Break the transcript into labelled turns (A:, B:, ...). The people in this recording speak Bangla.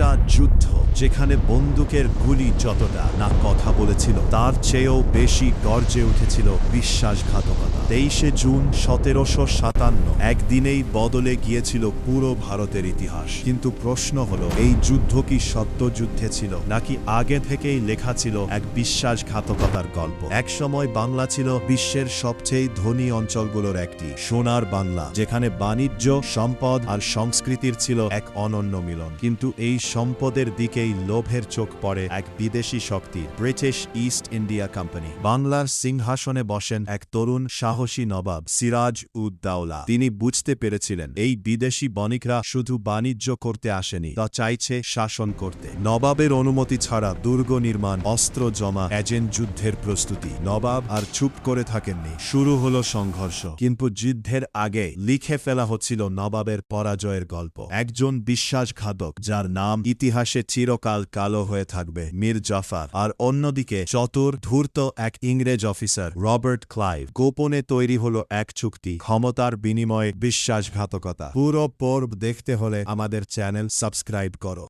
A: একটা যুদ্ধ যেখানে বন্দুকের গুলি যতটা না কথা বলেছিল তার চেয়েও বেশি গর্জে উঠেছিল বিশ্বাসঘাতকতা। 23শে জুন 1757 একদিনেই বদলে গিয়েছিল পুরো ভারতের ইতিহাস। কিন্তু প্রশ্ন হলো, এই যুদ্ধ কি সত্য যুদ্ধে ছিল নাকি আগে থেকেই লেখা ছিল এক বিশ্বাসঘাতকতার গল্প? একসময় বাংলা ছিল বিশ্বের সবচেয়ে ধনী অঞ্চলগুলোর একটি, সোনার বাংলা, যেখানে বাণিজ্য, সম্পদ আর সংস্কৃতির ছিল এক অনন্য মিলন। কিন্তু এই সম্পদের দিকেই লোভের চোখ পড়ে এক বিদেশি শক্তি, ব্রিটিশ ইস্ট ইন্ডিয়া কোম্পানি। বাংলার সিংহাসনে বসেন এক তরুণ সাহসী নবাব, সিরাজ উদ দৌলা। তিনি বুঝতে পেরেছিলেন এই বিদেশি বণিকরা শুধু বাণিজ্য করতে আসেনি, তা চাইছে শাসন করতে। নবাবের অনুমতি ছাড়া দুর্গ নির্মাণ, অস্ত্র জমা, এজেন্ট যুদ্ধের প্রস্তুতি। নবাব আর চুপ করে থাকেননি। শুরু হলো সংঘর্ষ। কিন্তু যুদ্ধের আগে লিখে ফেলা হচ্ছিল নবাবের পরাজয়ের গল্প। একজন বিশ্বাসঘাতক যার নাম ইতিহাসে চিরকাল কালো হয়ে থাকবে, মীর জাফর। আর অন্যদিকে চতুর ধূর্ত এক ইংরেজ অফিসার, রবার্ট ক্লাইভ। গোপনে তৈরি হলো এক চুক্তি, ক্ষমতার বিনিময়ে বিশ্বাসঘাতকতা। পুরো পর্ব দেখতে হলে আমাদের চ্যানেল সাবস্ক্রাইব করো।